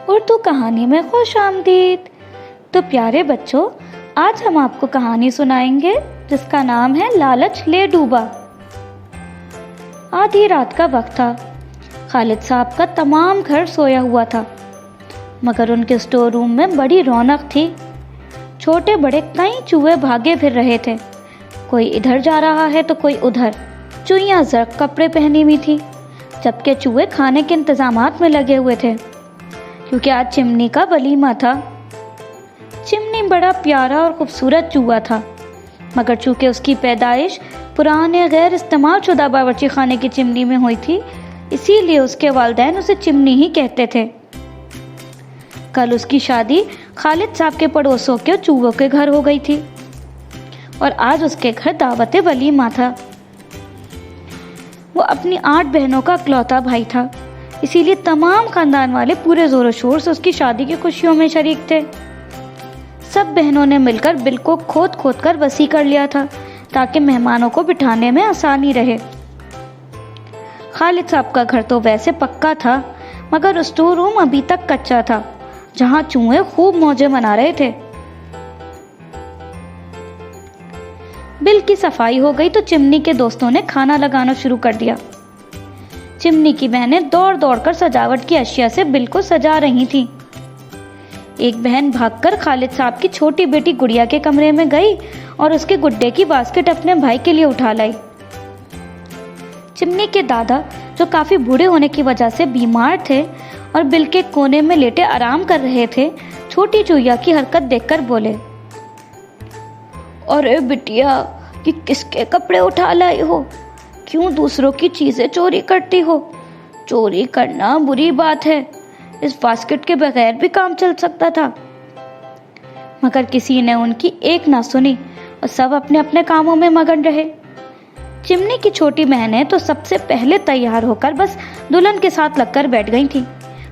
उर्दू कहानी में खुश आमदीद। तो प्यारे बच्चों, आज हम आपको कहानी सुनाएंगे जिसका नाम है लालच ले डूबा। आधी रात का वक्त था। खालिद साहब का तमाम घर सोया हुआ था, मगर उनके स्टोर रूम में बड़ी रौनक थी। छोटे बड़े कई चूहे भागे फिर रहे थे, कोई इधर जा रहा है तो कोई उधर। चूहियां जर्क कपड़े पहनी हुई थी, जबकि चूहे खाने के इंतजामात में लगे हुए थे, क्योंकि आज चिमनी का वलीमा था। चिमनी बड़ा प्यारा और खूबसूरत चूहा था, मगर चूंकि उसकी पैदाइश पुराने गैर इस्तेमाल शुदा बावर्ची खाने की चिमनी में हुई थी, इसीलिए उसके वालिदैन उसे चिमनी ही कहते थे। कल उसकी शादी खालिद साहब के पड़ोसों के चूहों के घर हो गई थी और आज उसके घर दावत वलीमा था। वो अपनी 8 बहनों का इकलौता भाई था, इसीलिए तमाम खानदान वाले पूरे जोरों शोर से उसकी शादी की खुशियों में शरीक थे। सब बहनों ने मिलकर बिल को खोद खोद कर वसी कर लिया था, ताकि मेहमानों को बिठाने में आसानी रहे। खालिद साहब का घर तो वैसे पक्का था, मगर स्टोर रूम अभी तक कच्चा था, जहां चूहे खूब मौजे मना रहे थे। बिल की सफाई हो गई तो चिमनी के दोस्तों ने खाना लगाना शुरू कर दिया। चिमनी की बहनें दौड़ दौड़ कर सजावट की अशिया से बिल को सजा रही थीं। एक बहन भागकर खालिद साहब की छोटी बेटी गुड़िया के कमरे में गई और उसके गुड्डे की बास्केट अपने भाई के लिए उठा लाई। चिमनी के दादा, जो काफी बूढ़े होने की वजह से बीमार थे और बिल के कोने में लेटे आराम कर रहे थे, छोटी चूहिया की हरकत देखकर बोले, अरे बिटिया, ये किसके कपड़े उठा लाई हो? क्यों दूसरों की चीजें चोरी करती हो? चोरी करना बुरी बात है, इस बास्केट के बगैर भी काम चल सकता था। मगर किसी ने उनकी एक ना सुनी और सब अपने अपने कामों में मगन रहे। चिमनी की छोटी बहनें तो सबसे पहले तैयार होकर बस दुल्हन के साथ लगकर बैठ गई थी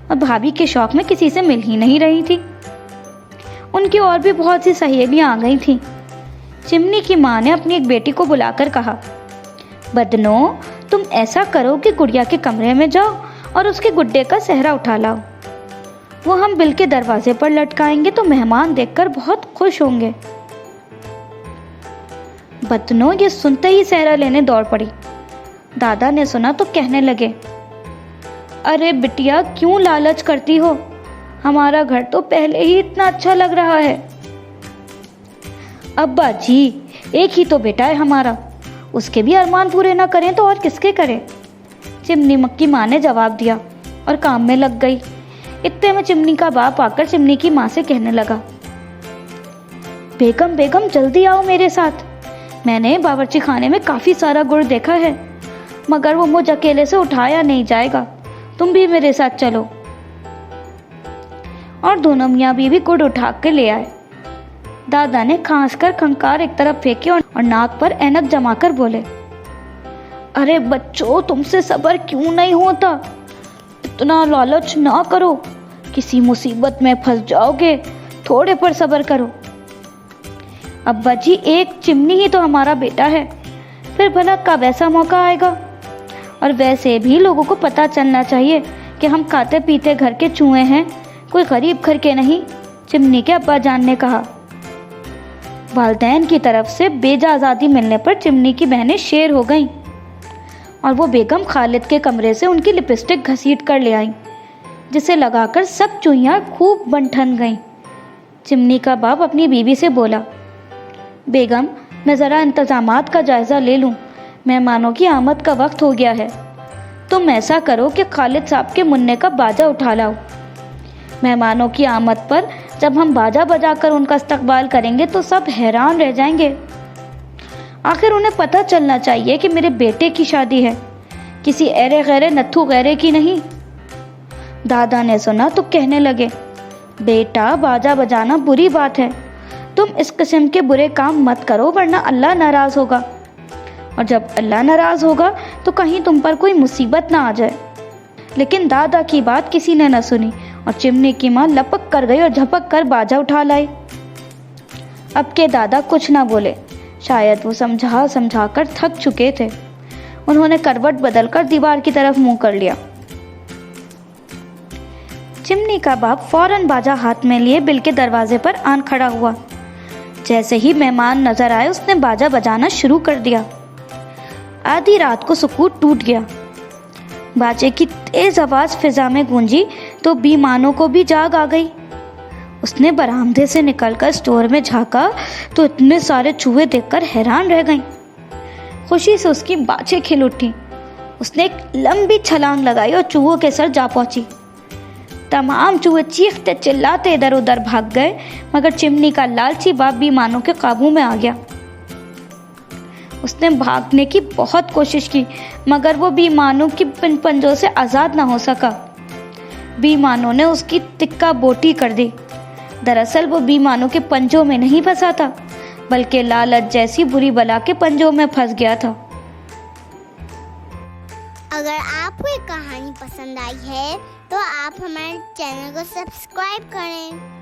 और भाभी के शौक में किसी से मिल ही नहीं रही थी। उनकी और भी बहुत सी सहेलियां आ गई थी। चिमनी की माँ ने अपनी एक बेटी को बुलाकर कहा, बदनो, तुम ऐसा करो कि गुड़िया के कमरे में जाओ और उसके गुड्डे का सेहरा उठा लाओ। वो हम बिल के दरवाजे पर लटकाएंगे तो मेहमान देखकर बहुत खुश होंगे। बदनो ये सुनते ही सेहरा लेने दौड़ पड़ी। दादा ने सुना तो कहने लगे, अरे बिटिया, क्यों लालच करती हो? हमारा घर तो पहले ही इतना अच्छा लग रहा है। अब्बा जी, एक ही तो बेटा है हमारा, उसके भी अरमान पूरे ना करें तो और किसके करें? चिमनी की माँ ने जवाब दिया और काम में लग गई। इतने में चिमनी का बाप आकर चिमनी की माँ से कहने लगा, बेगम बेगम जल्दी आओ मेरे साथ। मैंने बावर्ची खाने में काफी सारा गुड़ देखा है, मगर वो मुझ अकेले से उठाया नहीं जाएगा, तुम भी मेरे साथ चलो। और दोनों मियाँ बीवी गुड़ उठा के ले आए। दादा ने खांसकर खंकार एक तरफ फेंके और नाक पर ऐनक जमाकर बोले, अरे बच्चों, तुमसे सब्र क्यों नहीं होता? इतना लालच ना करो, किसी मुसीबत में फंस जाओगे, थोड़े पर सब्र करो। अब्बा जी, एक चिमनी ही तो हमारा बेटा है, फिर भला कब ऐसा मौका आएगा? और वैसे भी लोगों को पता चलना चाहिए कि हम खाते पीते घर के चूहे हैं, कोई गरीब घर के नहीं, चिमनी के अब्बा जान ने कहा। वालिदैन की तरफ से बेजा आज़ादी मिलने पर चिमनी की बहनें शेर हो गईं और वो बेगम खालिद के कमरे से उनकी लिपस्टिक घसीट कर ले आईं, जिसे लगाकर सब चूहियां खूब बनठन गईं। चिमनी का बाप अपनी बीवी से बोला, बेगम, मैं ज़रा इंतजामात का जायज़ा ले लूँ, मेहमानों की आमद का वक्त हो गया है। तुम ऐसा करो कि खालिद साहब के मुन्ने का बाजा उठा लाओ। मेहमानों की आमद पर जब हम बाजा बजाकर उनका इस्तकबाल करेंगे तो सब हैरान रह जाएंगे। आखिर उन्हें पता चलना चाहिए कि मेरे बेटे की शादी है, किसी ऐरे गैरे नत्थू गैरे की नहीं। दादा ने सुना तो कहने लगे, बेटा, बाजा बजाना बुरी बात है, तुम इस किस्म के बुरे काम मत करो, वरना अल्लाह नाराज होगा, और जब अल्लाह नाराज होगा तो कहीं तुम पर कोई मुसीबत ना आ जाए। लेकिन दादा की बात किसी ने न सुनी और चिमनी की माँ लपक कर गई और झपक कर बाजा उठा लाई। अब के दादा कुछ ना बोले, शायद वो समझा समझा कर थक चुके थे। उन्होंने करवट बदलकर दीवार की तरफ मुंह कर लिया। चिमनी का बाप फौरन बाजा हाथ में लिए बिल के दरवाजे पर आन खड़ा हुआ। जैसे ही मेहमान नजर आए उसने बाजा बजाना शुरू कर दिया। आधी रात को सुकून टूट गया। बाजे की तेज आवाज फिजा में गूंजी तो बीमानों को भी जाग आ गई। उसने बरामदे से निकलकर स्टोर में झांका तो इतने सारे चूहे देखकर हैरान रह गई। खुशी से उसकी बाछें खिल उठी। उसने एक लंबी छलांग लगाई और चूहों के सर जा पहुंची। तमाम चूहे चीखते चिल्लाते इधर उधर भाग गए, मगर चिमनी का लालची बाप बीमानों के काबू में आ गया। उसने भागने की बहुत कोशिश की, मगर वो बीमानों की पंजों से आज़ाद ना हो सका। बीमानों ने उसकी तिक्का बोटी कर दी। दरअसल वो बीमानों के पंजों में नहीं फंसा था, बल्कि लालच जैसी बुरी बला के पंजों में फंस गया था। अगर आपको ये कहानी पसंद आई है तो आप हमारे चैनल को सब्सक्राइब करें।